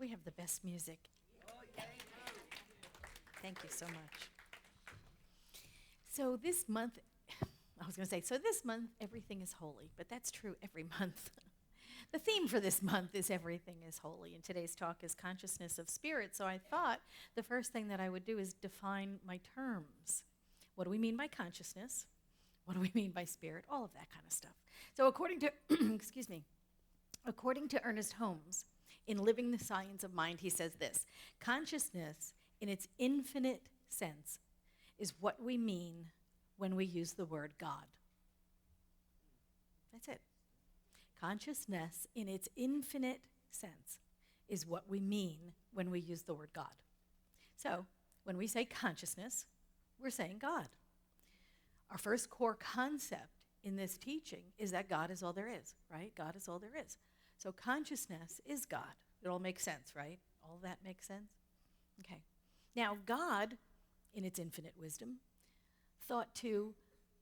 We have the best music. Thank you so much. So this month, so this month everything is holy, but that's true every month. The theme for this month is everything is holy, and today's talk is consciousness of spirit. So I thought the first thing that I would do is define my terms. What do we mean by consciousness? What do we mean by spirit? All of that kind of stuff. So according to, according to Ernest Holmes, in Living the Science of Mind, he says this: consciousness, in its infinite sense, is what we mean when we use the word God. That's it. Consciousness, in its infinite sense, is what we mean when we use the word God. So, when we say consciousness, we're saying God. Our first core concept in this teaching is that God is all there is, right? God is all there is. So consciousness is God. It all makes sense, right? All that makes sense? Okay. Now, God, in its infinite wisdom, thought to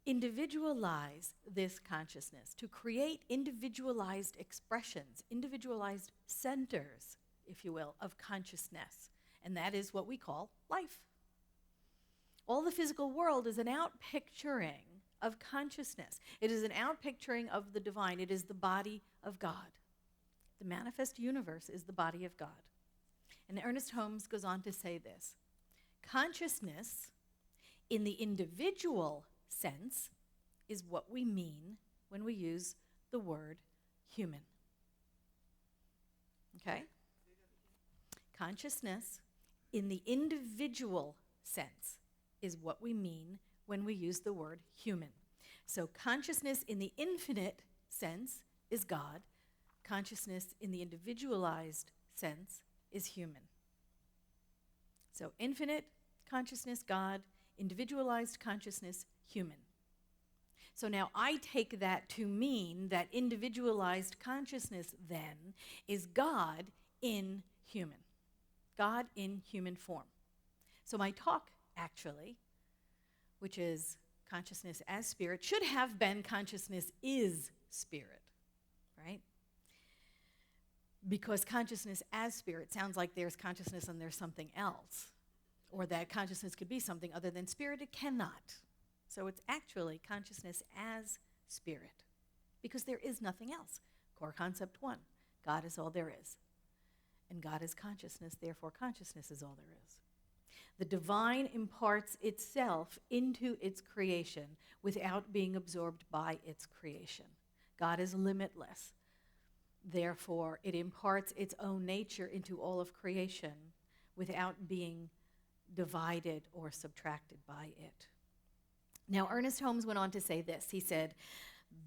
individualize this consciousness, to create individualized expressions, individualized centers, if you will, of consciousness. And that is what we call life. All the physical world is an outpicturing of consciousness. It is an outpicturing of the divine. It is the body of God. The manifest universe is the body of God. And Ernest Holmes goes on to say this: consciousness, in the individual sense, is what we mean when we use the word human. Okay? Consciousness, in the individual sense, is what we mean when we use the word human. So consciousness in the infinite sense is God. Consciousness in the individualized sense is human. So infinite consciousness, God; individualized consciousness, human. So now I take that to mean that individualized consciousness then is God in human. God in human form. So my talk, actually, which is consciousness as spirit, should have been consciousness is spirit, right? Because consciousness as spirit sounds like there's consciousness and there's something else, or that consciousness could be something other than spirit. It cannot. So it's actually consciousness as spirit, because there is nothing else. Core concept 1, God is all there is. And God is consciousness, therefore consciousness is all there is. The divine imparts itself into its creation without being absorbed by its creation. God is limitless. Therefore, it imparts its own nature into all of creation without being divided or subtracted by it. Now, Ernest Holmes went on to say this. He said,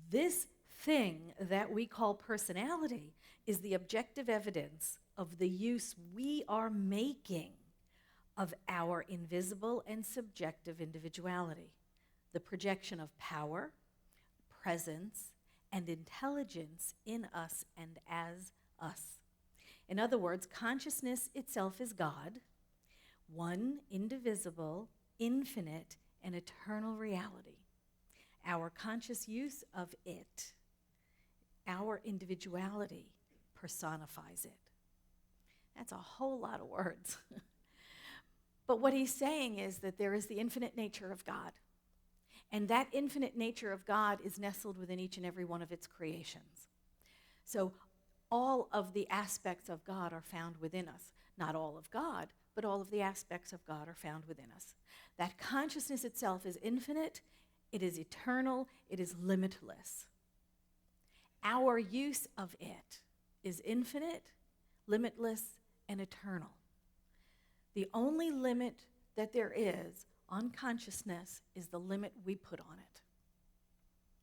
this thing that we call personality is the objective evidence of the use we are making of our invisible and subjective individuality, the projection of power, presence, and intelligence in us and as us. In other words, consciousness itself is God, one indivisible, infinite, and eternal reality. Our conscious use of it, our individuality, personifies it. That's a whole lot of words. But what he's saying is that there is the infinite nature of God. And that infinite nature of God is nestled within each and every one of its creations. So all of the aspects of God are found within us. Not all of God, but all of the aspects of God are found within us. That consciousness itself is infinite, it is eternal, it is limitless. Our use of it is infinite, limitless, and eternal. The only limit that there is on consciousness is the limit we put on it.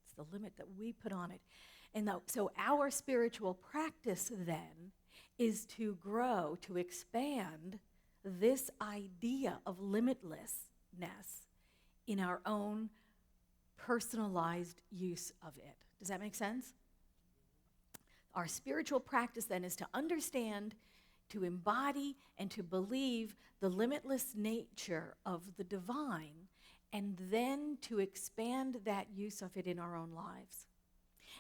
It's the limit that we put on it. And so our spiritual practice then is to grow, to expand this idea of limitlessness in our own personalized use of it. Does that make sense? Our spiritual practice then is to understand, to embody, and to believe the limitless nature of the divine, and then to expand that use of it in our own lives.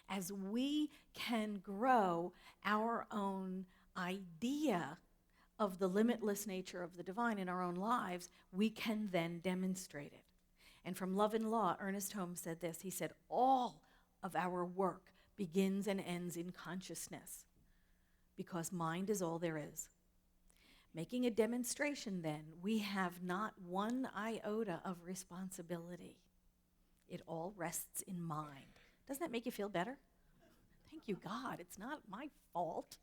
As we can grow our own idea of the limitless nature of the divine in our own lives, we can then demonstrate it. And from Love and Law, Ernest Holmes said this. He said, all of our work begins and ends in consciousness because mind is all there is. Making a demonstration, then, we have not one iota of responsibility. It all rests in mind. Doesn't that make you feel better? Thank you, God. It's not my fault.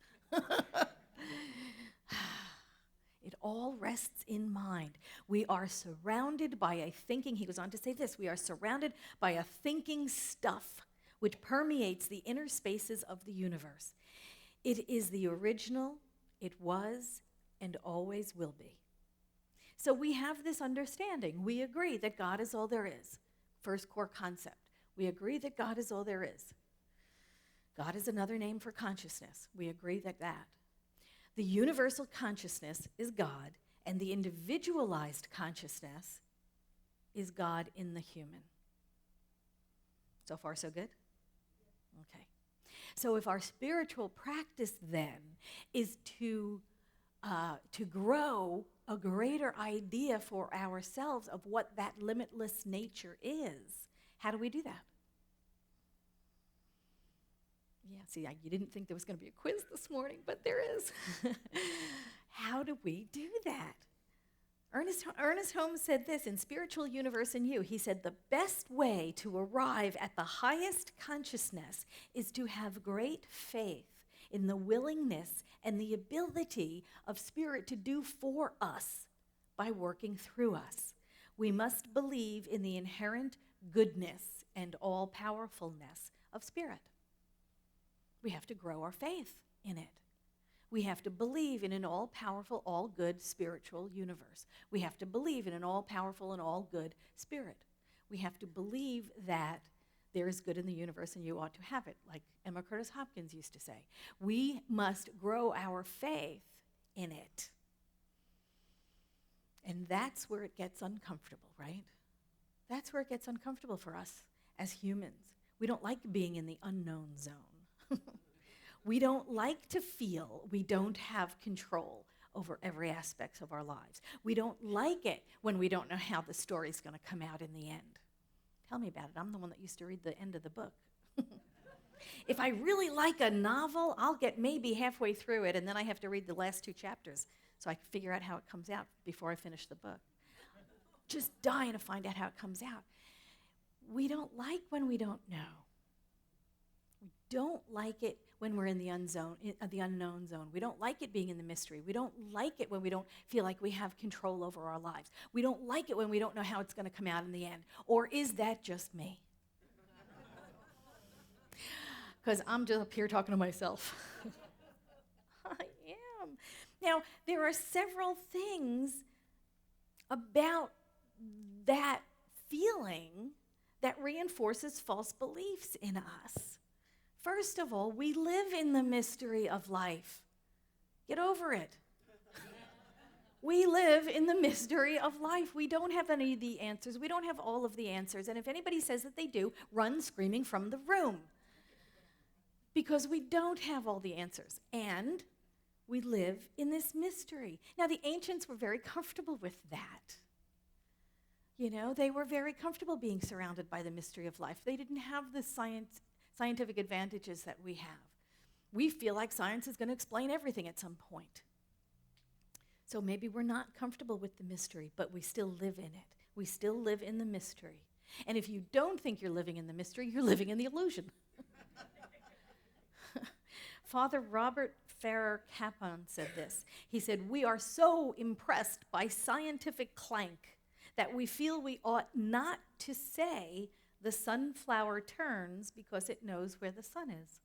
It all rests in mind. We are surrounded by a thinking, he goes on to say this, we are surrounded by a thinking stuff which permeates the inner spaces of the universe. It is the original, it was, and always will be. So we have this understanding. We agree that God is all there is. First core concept. We agree that God is all there is. God is another name for consciousness. We agree that. The universal consciousness is God, and the individualized consciousness is God in the human. So far, so good? Okay. So if our spiritual practice then is to grow a greater idea for ourselves of what that limitless nature is, how do we do that? Yeah, see, you didn't think there was going to be a quiz this morning, but there is. How do we do that? Ernest Holmes said this in Spiritual Universe in You. He said, the best way to arrive at the highest consciousness is to have great faith in the willingness and the ability of Spirit to do for us by working through us. We must believe in the inherent goodness and all-powerfulness of Spirit. We have to grow our faith in it. We have to believe in an all-powerful, all-good spiritual universe. We have to believe in an all-powerful and all-good Spirit. We have to believe that there is good in the universe and you ought to have it, like Emma Curtis Hopkins used to say. We must grow our faith in it. And that's where it gets uncomfortable, right? That's where it gets uncomfortable for us as humans. We don't like being in the unknown zone. We don't like to feel we don't have control over every aspect of our lives. We don't like it when we don't know how the story's going to come out in the end. Tell me about it. I'm the one that used to read the end of the book. If I really like a novel, I'll get maybe halfway through it, and then I have to read the last 2 chapters so I can figure out how it comes out before I finish the book. Just dying to find out how it comes out. We don't like when we don't know. We don't like it when we're in the unknown zone. We don't like it being in the mystery. We don't like it when we don't feel like we have control over our lives. We don't like it when we don't know how it's going to come out in the end. Or is that just me? Because I'm just up here talking to myself. I am. Now, there are several things about that feeling that reinforces false beliefs in us. First of all, we live in the mystery of life. Get over it. We live in the mystery of life. We don't have any of the answers. We don't have all of the answers. And if anybody says that they do, run screaming from the room. Because we don't have all the answers. And we live in this mystery. Now, the ancients were very comfortable with that. You know, they were very comfortable being surrounded by the mystery of life. They didn't have the scientific advantages that we have. We feel like science is going to explain everything at some point. So maybe we're not comfortable with the mystery, but we still live in it. We still live in the mystery. And if you don't think you're living in the mystery, you're living in the illusion. Father Robert Farrar Capon said this. He said, "We are so impressed by scientific clank that we feel we ought not to say the sunflower turns because it knows where the sun is.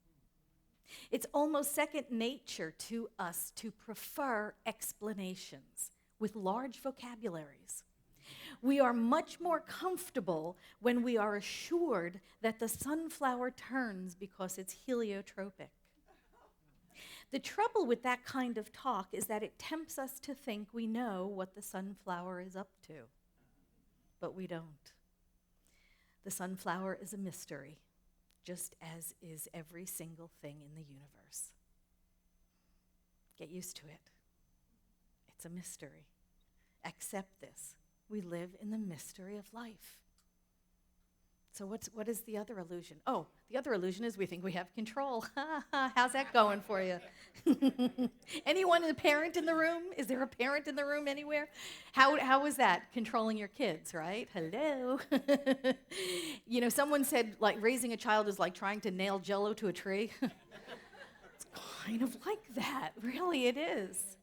It's almost second nature to us to prefer explanations with large vocabularies. We are much more comfortable when we are assured that the sunflower turns because it's heliotropic. The trouble with that kind of talk is that it tempts us to think we know what the sunflower is up to, but we don't. The sunflower is a mystery, just as is every single thing in the universe. Get used to it. It's a mystery. Accept this. We live in the mystery of life. So what is the other illusion? Oh, the other illusion is we think we have control. How's that going for you? Anyone, a parent in the room? Is there a parent in the room anywhere? How is that, controlling your kids, right? Hello. You know, someone said, like, raising a child is like trying to nail Jell-O to a tree. It's kind of like that. Really, it is.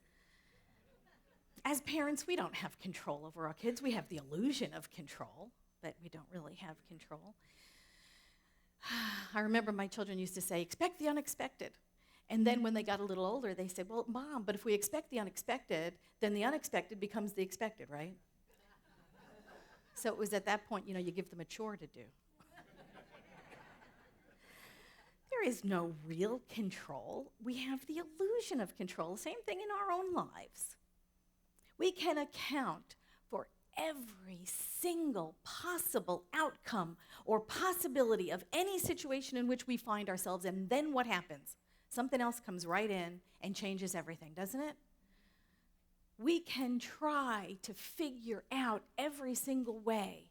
As parents, we don't have control over our kids. We have the illusion of control, but we don't really have control. I remember my children used to say, expect the unexpected. And then when they got a little older, they said, well, Mom, but if we expect the unexpected, then the unexpected becomes the expected, right? So it was at that point, you give them a chore to do. There is no real control. We have the illusion of control. Same thing in our own lives. We can account for every single possible outcome or possibility of any situation in which we find ourselves, and then what happens? Something else comes right in and changes everything, doesn't it? We can try to figure out every single way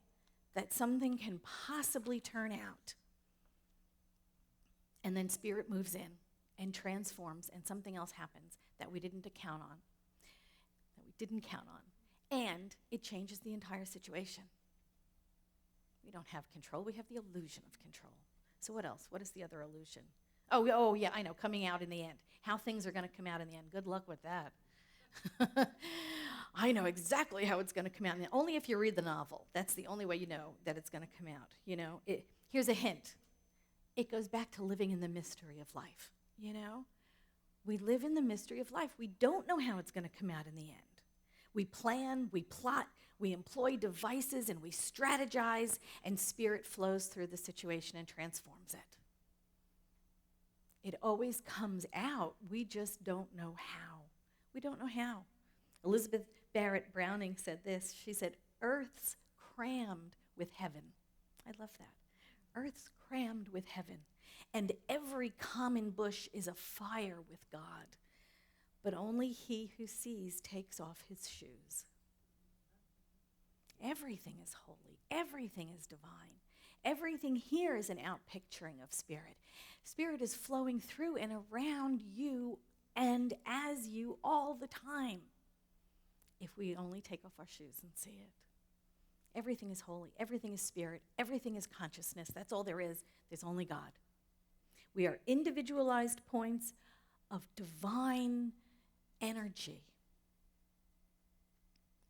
that something can possibly turn out. And then Spirit moves in and transforms, and something else happens that we didn't count on. And it changes the entire situation. We don't have control. We have the illusion of control. So what else? What is the other illusion? Oh yeah, I know, coming out in the end. How things are going to come out in the end. Good luck with that. I know exactly how it's going to come out in the end. Only if you read the novel. That's the only way you know that it's going to come out. Here's a hint. It goes back to living in the mystery of life. We live in the mystery of life. We don't know how it's going to come out in the end. We plan, we plot, we employ devices, and we strategize, and Spirit flows through the situation and transforms it. It always comes out. We just don't know how. We don't know how. Elizabeth Barrett Browning said this. She said, Earth's crammed with heaven. I love that. Earth's crammed with heaven, and every common bush is afire with God. But only he who sees takes off his shoes. Everything is holy. Everything is divine. Everything here is an outpicturing of Spirit. Spirit is flowing through and around you and as you all the time. If we only take off our shoes and see it. Everything is holy. Everything is Spirit. Everything is consciousness. That's all there is. There's only God. We are individualized points of divine energy.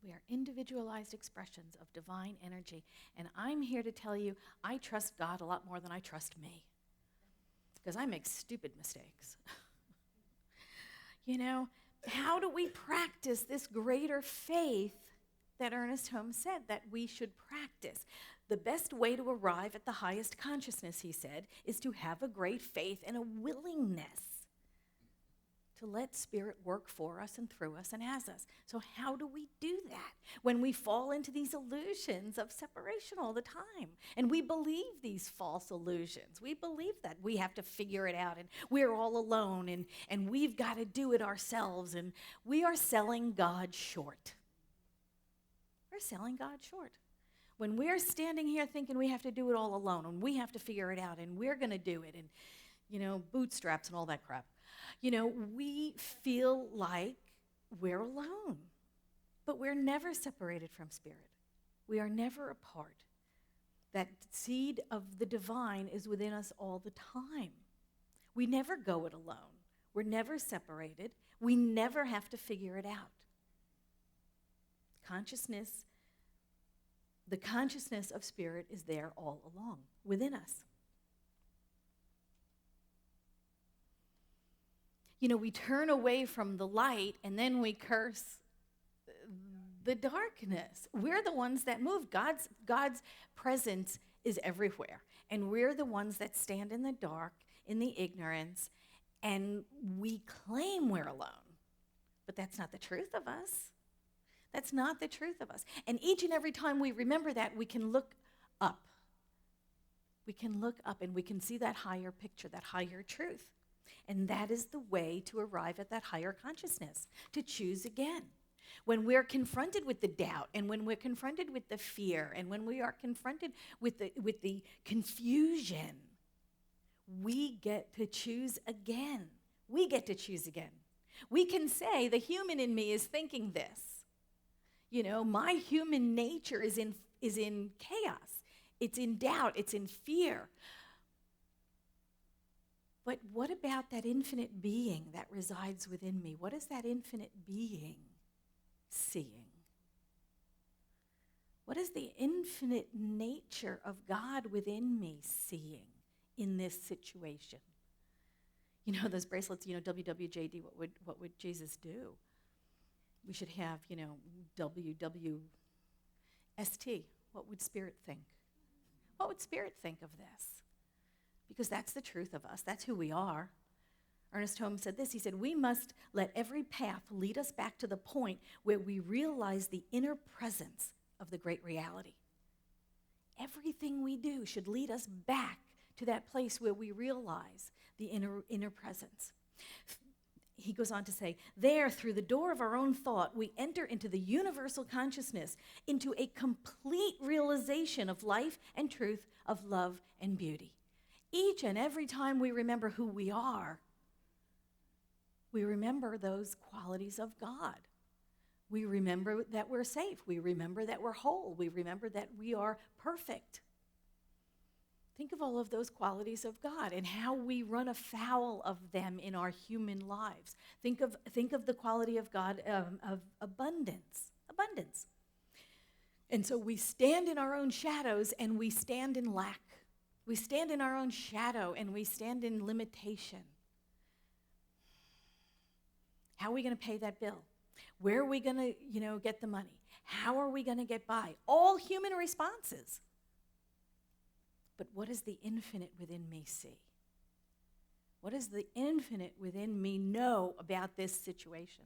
We are individualized expressions of divine energy. And I'm here to tell you, I trust God a lot more than I trust me. Because I make stupid mistakes. How do we practice this greater faith that Ernest Holmes said that we should practice? The best way to arrive at the highest consciousness, he said, is to have a great faith and a willingness to let Spirit work for us and through us and as us. So how do we do that when we fall into these illusions of separation all the time? And we believe these false illusions. We believe that we have to figure it out and we're all alone and we've got to do it ourselves, and we are selling God short. We're selling God short. When we're standing here thinking we have to do it all alone and we have to figure it out and we're going to do it and, bootstraps and all that crap. We feel like we're alone, but we're never separated from Spirit. We are never apart. That seed of the divine is within us all the time. We never go it alone. We're never separated. We never have to figure it out. The consciousness of Spirit is there all along, within us. We turn away from the light and then we curse the darkness. We're the ones that move. God's presence is everywhere. And we're the ones that stand in the dark, in the ignorance, and we claim we're alone. But that's not the truth of us. That's not the truth of us. And each and every time we remember that, we can look up. We can look up and we can see that higher picture, that higher truth. And that is the way to arrive at that higher consciousness, to choose again, When we're confronted with the doubt, and when we're confronted with the fear, and when we are confronted with the confusion, we get to choose again. We get to choose again. We can say, the human in me is thinking this. You know, my human nature is in chaos. It's in doubt. It's in fear. But what about that infinite being that resides within me? What is that infinite being seeing? What is the infinite nature of God within me seeing in this situation? You know, those bracelets, WWJD, what would Jesus do? We should have, WWST. What would Spirit think? What would Spirit think of this? Because that's the truth of us. That's who we are. Ernest Holmes said this. He said, we must let every path lead us back to the point where we realize the inner presence of the great reality. Everything we do should lead us back to that place where we realize the inner presence. He goes on to say, there, through the door of our own thought, we enter into the universal consciousness, into a complete realization of life and truth, of love and beauty. Each and every time we remember who we are, we remember those qualities of God. We remember that we're safe. We remember that we're whole. We remember that we are perfect. Think of all of those qualities of God and how we run afoul of them in our human lives. Think of the quality of God of abundance. Abundance. And so we stand in our own shadows and we stand in lack. We stand in our own shadow and we stand in limitation. How are we going to pay that bill? Where are we going to, get the money? How are we going to get by? All human responses. But what does the infinite within me see? What does the infinite within me know about this situation?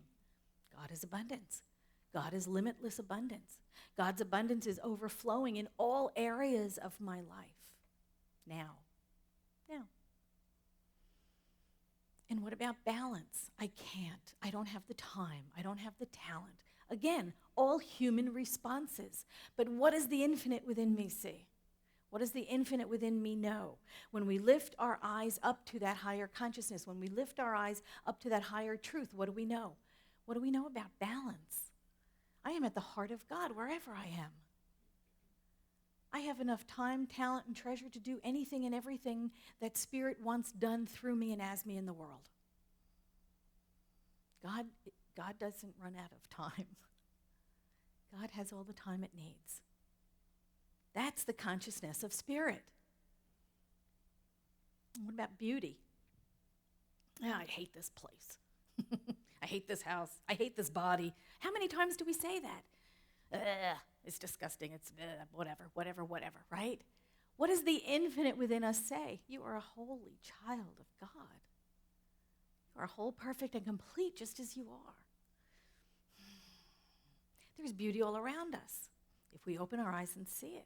God is abundance. God is limitless abundance. God's abundance is overflowing in all areas of my life. Now. And what about balance? I can't. I don't have the time. I don't have the talent. Again, all human responses. But what does the infinite within me see? What does the infinite within me know? When we lift our eyes up to that higher consciousness, when we lift our eyes up to that higher truth, what do we know? What do we know about balance? I am at the heart of God wherever I am. I have enough time, talent, and treasure to do anything and everything that Spirit wants done through me and as me in the world. God doesn't run out of time. God has all the time it needs. That's the consciousness of Spirit. What about beauty? I hate this place. I hate this house. I hate this body. How many times do we say that? It's disgusting. It's whatever, right? What does the infinite within us say? You are a holy child of God. You are whole, perfect, and complete just as you are. There's beauty all around us if we open our eyes and see it.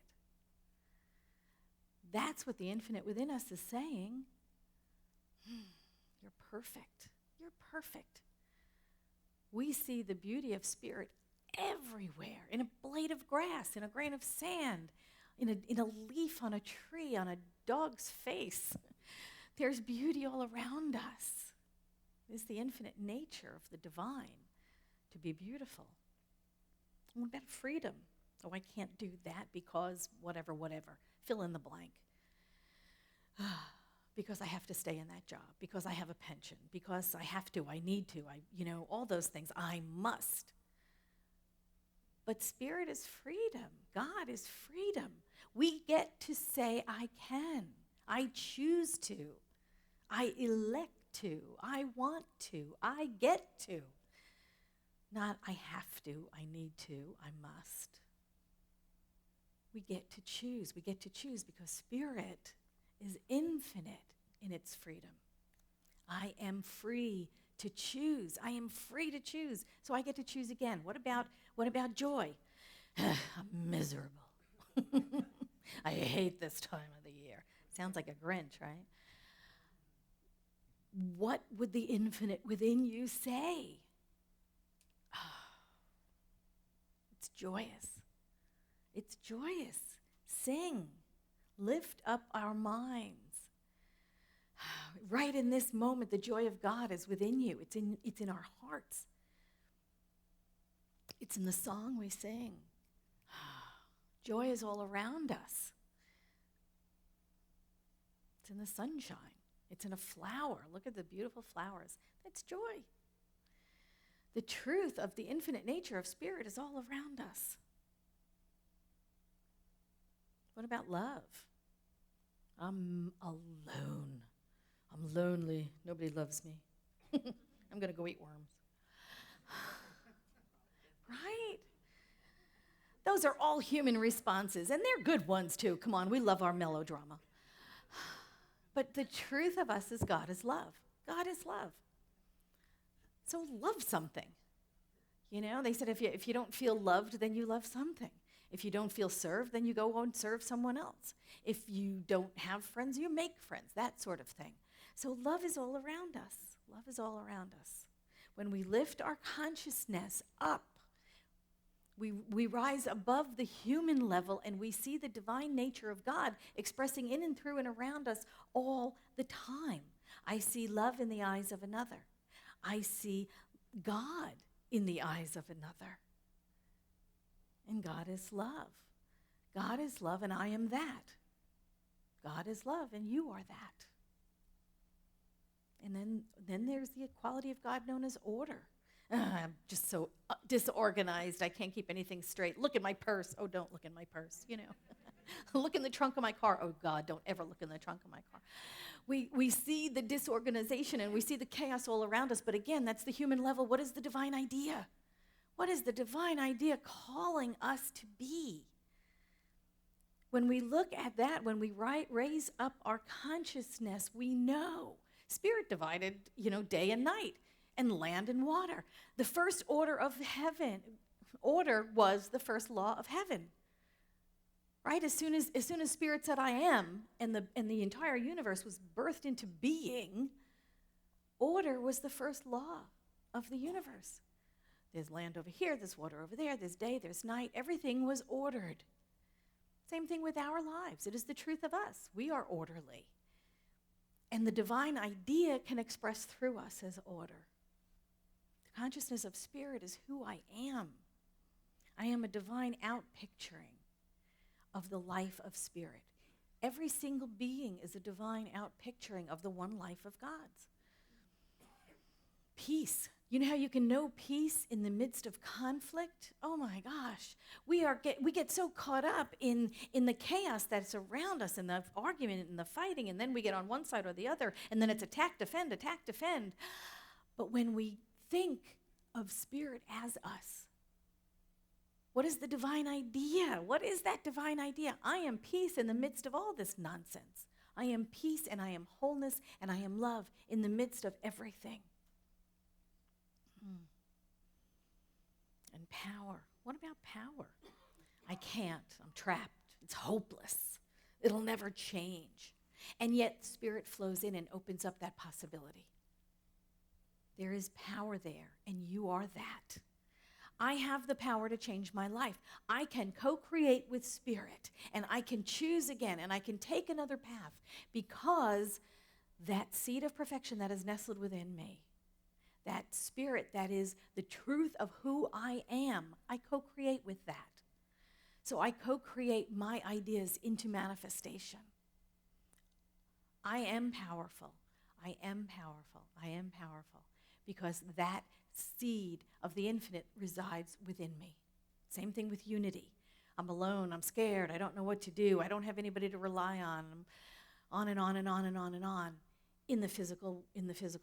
That's what the infinite within us is saying. You're perfect. You're perfect. We see the beauty of Spirit everywhere, in a blade of grass, in a grain of sand, in a leaf on a tree, on a dog's face. There's beauty all around us. It's the infinite nature of the divine to be beautiful. What about freedom? Oh, I can't do that because whatever. Fill in the blank. Because I have to stay in that job, because I have a pension, because I have to, I need to, all those things. I must. But Spirit is freedom. God is freedom. We get to say, I can. I choose to. I elect to. I want to. I get to. Not I have to, I need to, I must. We get to choose. We get to choose because Spirit is infinite in its freedom. I am free to choose. I am free to choose. So I get to choose again. What about joy? I'm miserable. I hate this time of the year. Sounds like a Grinch, right? What would the infinite within you say? joyous. It's joyous. Sing. Lift up our minds. Right in this moment, the joy of God is within you. It's in our hearts. It's in the song we sing. Joy is all around us. It's in the sunshine. It's in a flower. Look at the beautiful flowers. That's joy. The truth of the infinite nature of Spirit is all around us. What about love? I'm alone. I'm lonely. Nobody loves me. I'm going to go eat worms. Right? Those are all human responses, and they're good ones too. Come on, we love our melodrama. But the truth of us is God is love. God is love. So love something. You know, they said if you don't feel loved, then you love something. If you don't feel served, then you go and serve someone else. If you don't have friends, you make friends, that sort of thing. So love is all around us. Love is all around us. When we lift our consciousness up, we rise above the human level and we see the divine nature of God expressing in and through and around us all the time. I see love in the eyes of another. I see God in the eyes of another. And God is love. God is love and I am that. God is love and you are that. And then there's the quality of God known as order. I'm just so disorganized. I can't keep anything straight. Look at my purse. Oh, don't look in my purse, you know. Look in the trunk of my car. Oh, God, don't ever look in the trunk of my car. We see the disorganization and we see the chaos all around us. But again, that's the human level. What is the divine idea? What is the divine idea calling us to be? When we look at that, when we raise up our consciousness, we know Spirit divided, day and night, and land and water. The first order of heaven, order was the first law of heaven. Right? As soon as Spirit said, I am, and the entire universe was birthed into being, order was the first law of the universe. There's land over here, there's water over there, there's day, there's night. Everything was ordered. Same thing with our lives. It is the truth of us. We are orderly. And the divine idea can express through us as order. The consciousness of Spirit is who I am. I am a divine outpicturing of the life of Spirit. Every single being is a divine outpicturing of the one life of God's. Peace. You know how you can know peace in the midst of conflict? Oh my gosh. We get so caught up in the chaos that's around us, and the argument and the fighting, and then we get on one side or the other, and then it's attack, defend, attack, defend. But when we think of Spirit as us, what is the divine idea? What is that divine idea? I am peace in the midst of all this nonsense. I am peace and I am wholeness and I am love in the midst of everything. And power. What about power? I can't. I'm trapped. It's hopeless. It'll never change. And yet Spirit flows in and opens up that possibility. There is power there, and you are that. I have the power to change my life. I can co-create with Spirit, and I can choose again, and I can take another path because that seed of perfection that is nestled within me, that Spirit that is the truth of who I am, I co-create with that. So I co-create my ideas into manifestation. I am powerful. I am powerful. I am powerful because that seed of the infinite resides within me. Same thing with unity. I'm alone. I'm scared. I don't know what to do. I don't have anybody to rely on. I'm on and on and on and on and on. In the physical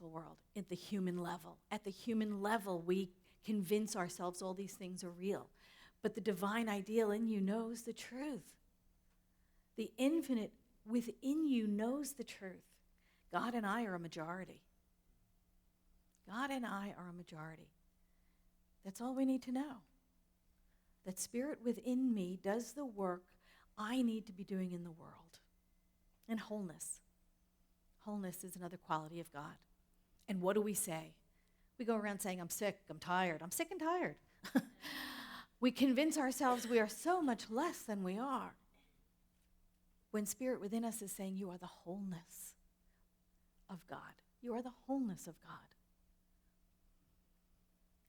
world, at the human level. At the human level, we convince ourselves all these things are real. But the divine ideal in you knows the truth. The infinite within you knows the truth. God and I are a majority. God and I are a majority. That's all we need to know. That Spirit within me does the work I need to be doing in the world. And wholeness. Wholeness is another quality of God. And what do we say? We go around saying, I'm sick, I'm tired. I'm sick and tired. We convince ourselves we are so much less than we are, when Spirit within us is saying, you are the wholeness of God. You are the wholeness of God.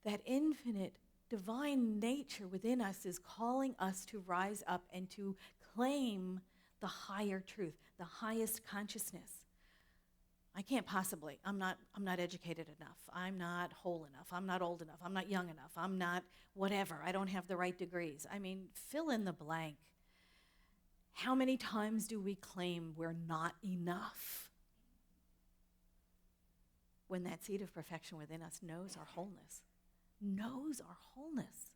That infinite divine nature within us is calling us to rise up and to claim the higher truth, the highest consciousness. I can't possibly. I'm not educated enough. I'm not whole enough. I'm not old enough. I'm not young enough. I'm not whatever. I don't have the right degrees. I mean, fill in the blank. How many times do we claim we're not enough when that seed of perfection within us knows our wholeness? Knows our wholeness.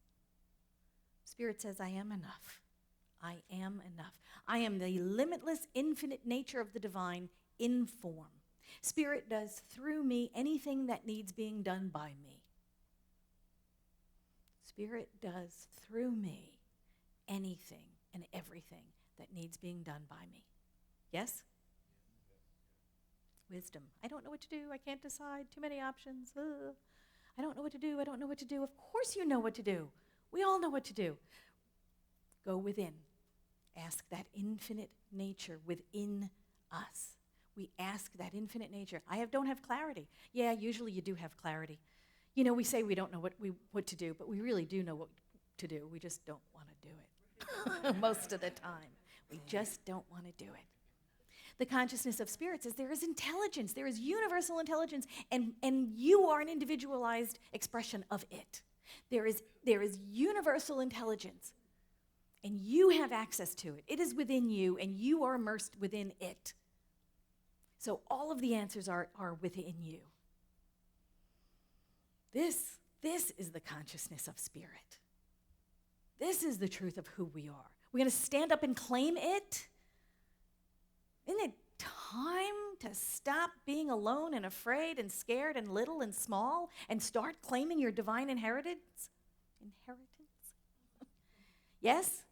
Spirit says, I am enough. I am enough. I am the limitless, infinite nature of the divine in form. Spirit does through me anything that needs being done by me. Spirit does through me anything and everything that needs being done by me. Yes? Wisdom. I don't know what to do. I can't decide. Too many options. I don't know what to do. I don't know what to do. Of course you know what to do. We all know what to do. Go within. Ask that infinite nature within us. We ask that infinite nature. Don't have clarity. Yeah, usually you do have clarity. You know, we say we don't know what to do, but we really do know what to do. We just don't want to do it most of the time. We just don't want to do it. The consciousness of Spirit says there is intelligence, there is universal intelligence, and you are an individualized expression of it. There is universal intelligence, and you have access to it. It is within you, and you are immersed within it. So all of the answers are within you. This is the consciousness of Spirit. This is the truth of who we are. We're going to stand up and claim it. Isn't it time to stop being alone and afraid and scared and little and small and start claiming your divine inheritance? Yes?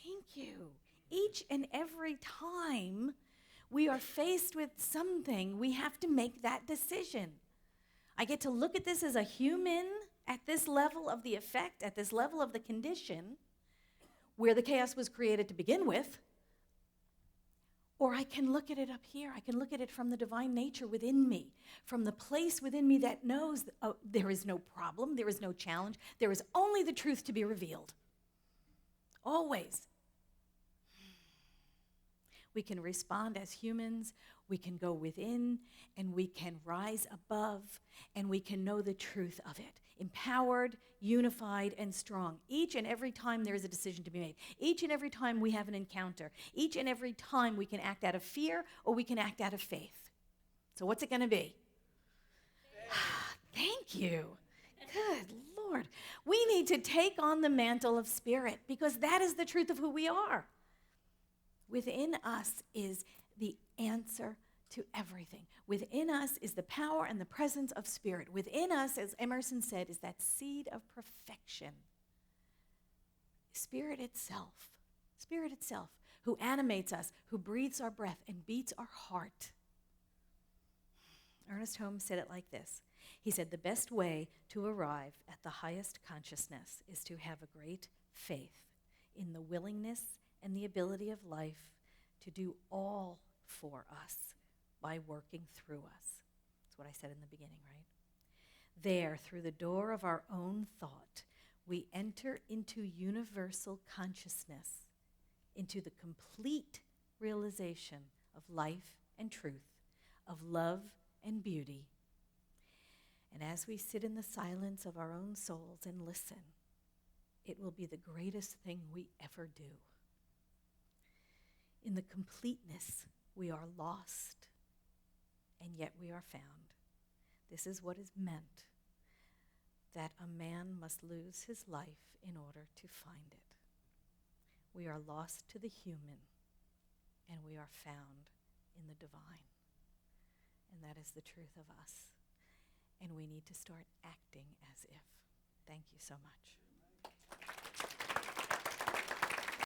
Thank you. Each and every time we are faced with something, we have to make that decision. I get to look at this as a human at this level of the effect, at this level of the condition, where the chaos was created to begin with. Or I can look at it up here. I can look at it from the divine nature within me, from the place within me that knows there is no problem, there is no challenge, there is only the truth to be revealed. Always. We can respond as humans, we can go within, and we can rise above, and we can know the truth of it. Empowered, unified, and strong. Each and every time there is a decision to be made. Each and every time we have an encounter. Each and every time we can act out of fear or we can act out of faith. So what's it going to be? Thank you. Good Lord. We need to take on the mantle of Spirit because that is the truth of who we are. Within us is the answer to everything. Within us is the power and the presence of Spirit. Within us, as Emerson said, is that seed of perfection. Spirit itself, who animates us, who breathes our breath and beats our heart. Ernest Holmes said it like this. He said, the best way to arrive at the highest consciousness is to have a great faith in the willingness and the ability of life to do all for us by working through us. That's what I said in the beginning, right? There, through the door of our own thought, we enter into universal consciousness, into the complete realization of life and truth, of love and beauty. And as we sit in the silence of our own souls and listen, it will be the greatest thing we ever do. In the completeness, we are lost, and yet we are found. This is what is meant, that a man must lose his life in order to find it. We are lost to the human, and we are found in the divine. And that is the truth of us. And we need to start acting as if. Thank you so much.